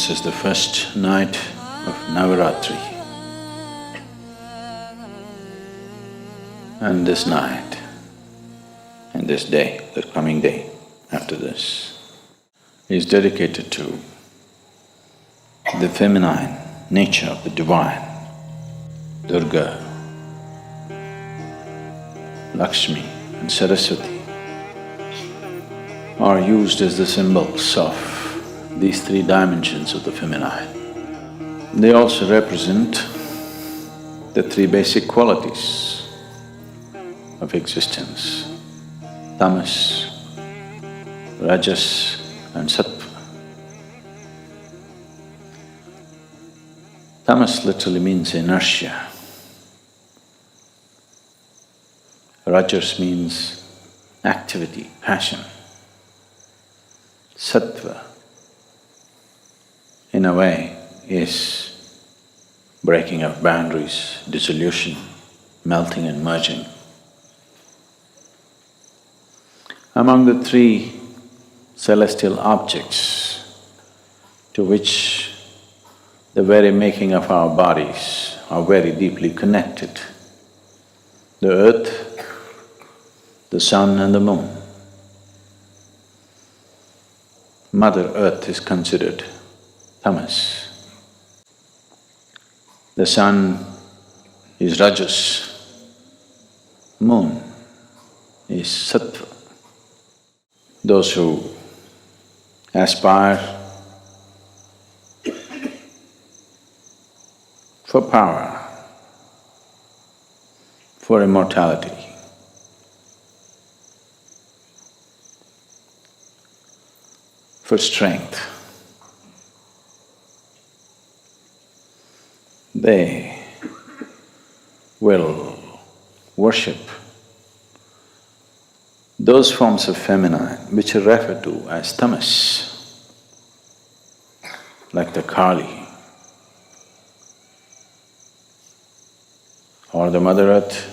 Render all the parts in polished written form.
This is the first night of Navratri. And this night and this day, the coming day after this, is dedicated to the feminine nature of the divine. Durga, Lakshmi and Saraswati are used as the symbols of these three dimensions of the feminine. They also represent the three basic qualities of existence: tamas, rajas and sattva. Tamas literally means inertia. Rajas means activity, passion. Sattva, in a way, is breaking of boundaries, dissolution, melting and merging. Among the three celestial objects to which the very making of our bodies are very deeply connected, the earth, the sun and the moon. Mother Earth is considered tamas. The sun is rajas, moon is sattva. Those who aspire for power, for immortality, for strength, they will worship those forms of feminine which are referred to as tamas, like the Kali or the Mother Earth.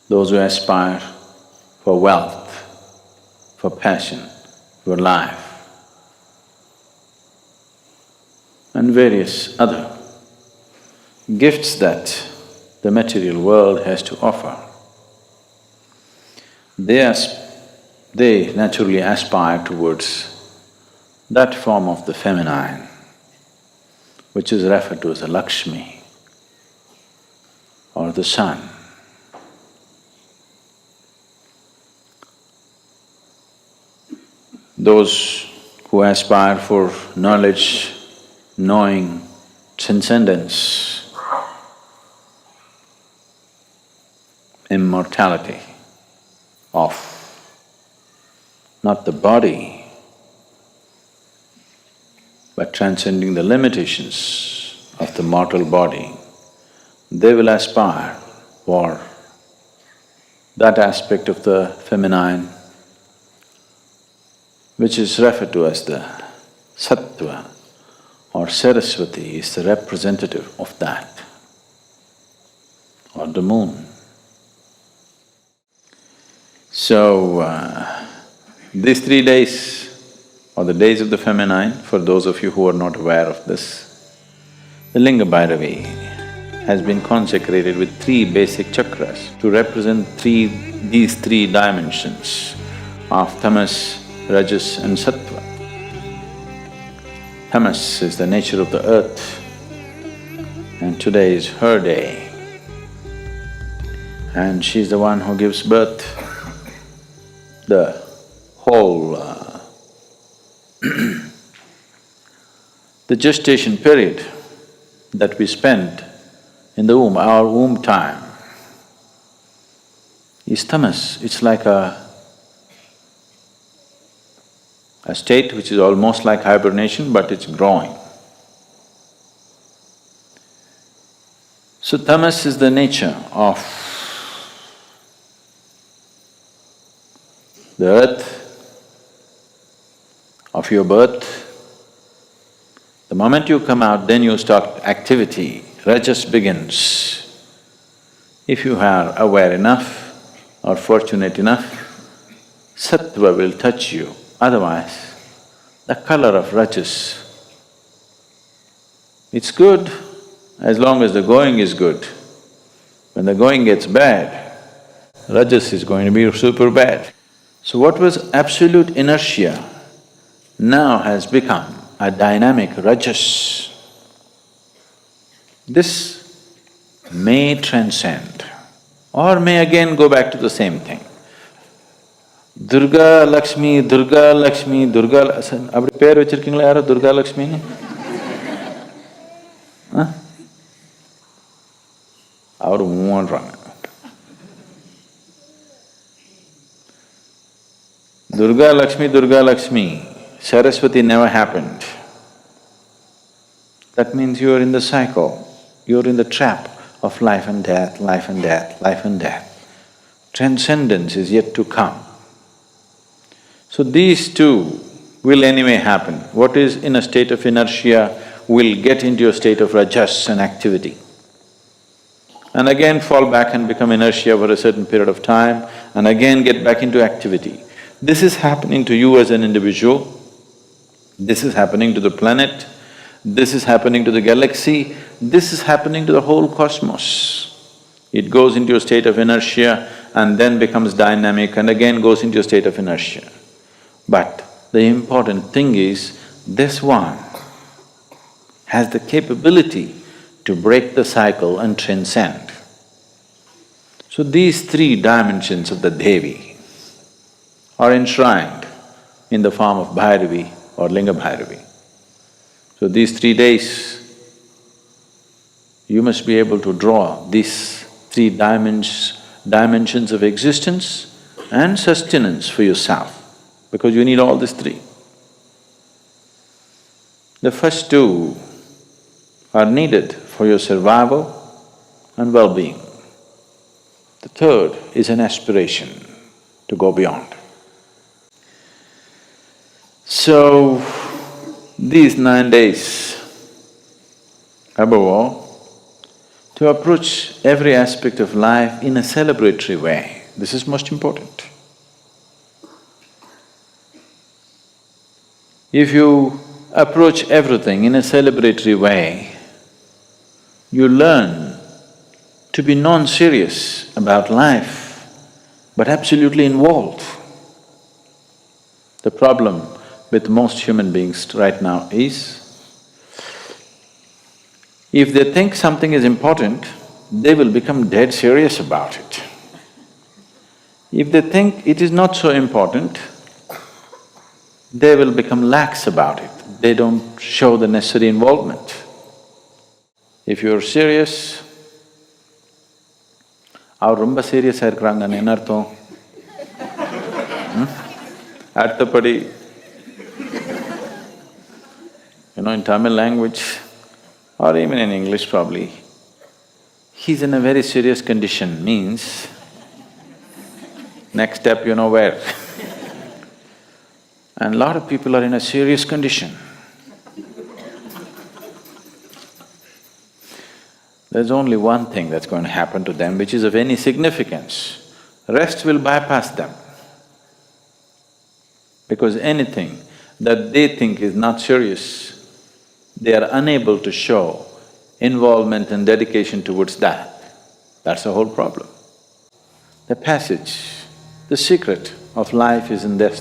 Those who aspire for wealth, for passion, for life, and various other gifts that the material world has to offer. They naturally aspire towards that form of the feminine, which is referred to as the Lakshmi or the sun. Those who aspire for knowledge, knowing, transcendence, immortality of not the body, but transcending the limitations of the mortal body, they will aspire for that aspect of the feminine which is referred to as the sattva, or Saraswati is the representative of that, or the moon. So, these 3 days, or the days of the feminine, for those of you who are not aware of this, the Linga Bhairavi has been consecrated with 3 basic chakras to represent these three dimensions of tamas, rajas and sattva. Tamas is the nature of the earth, and today is her day. And she's the one who gives birth. The whole the gestation period that we spend in the womb, our womb time, is tamas. It's like a state which is almost like hibernation, but it's growing. So tamas is the nature of the earth, of your birth. The moment you come out, then you start activity, rajas begins. If you are aware enough or fortunate enough, sattva will touch you, otherwise the color of rajas. It's good as long as the going is good. When the going gets bad, rajas is going to be super bad. So what was absolute inertia now has become a dynamic rajas. This may transcend or may again go back to the same thing. Durga, Lakshmi, Durga, Lakshmi, Durga… அப்படி பேர் வச்சிருக்கீங்களா யாரோ Durga Lakshmi? அவரு மூன்றாங்க. Durga Lakshmi, Saraswati never happened. That means you are in the cycle, you are in the trap of life and death, life and death, life and death. Transcendence is yet to come. So these two will anyway happen. What is in a state of inertia will get into a state of rajas and activity, and again fall back and become inertia for a certain period of time, and again get back into activity. This is happening to you as an individual, this is happening to the planet, this is happening to the galaxy, this is happening to the whole cosmos. It goes into a state of inertia and then becomes dynamic and again goes into a state of inertia. But the important thing is, this one has the capability to break the cycle and transcend. So these three dimensions of the Devi are enshrined in the form of Bhairavi or Linga Bhairavi. So these 3 days, you must be able to draw these three dimensions of existence and sustenance for yourself, because you need all these three. The first two are needed for your survival and well-being. The third is an aspiration to go beyond. So, these 9 days, above all, to approach every aspect of life in a celebratory way, this is most important. If you approach everything in a celebratory way, you learn to be non-serious about life, but absolutely involved. The problem with most human beings right now is, if they think something is important, they will become dead serious about it. If they think it is not so important, they will become lax about it. They don't show the necessary involvement. If you're serious, அவர் ரொம்ப சீரியஸாக இருக்கிறாங்கன்னு என்ன அர்த்தம்? அடுத்தபடி, in Tamil language or even in English probably, he's in a very serious condition means next step you know where. And a lot of people are in a serious condition. There's only one thing that's going to happen to them which is of any significance. Rest will bypass them. Because anything that they think is not serious, they are unable to show involvement and dedication towards that. That's the whole problem. The passage, the secret of life is in this,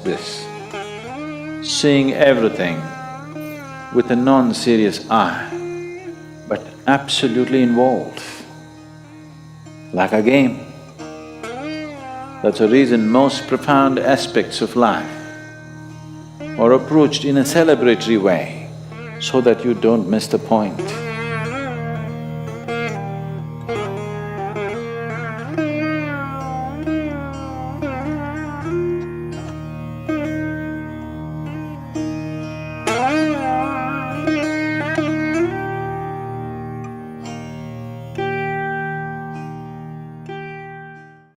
seeing everything with a non-serious eye, but absolutely involved, like a game. That's the reason most profound aspects of life are approached in a celebratory way, so that you don't miss the point.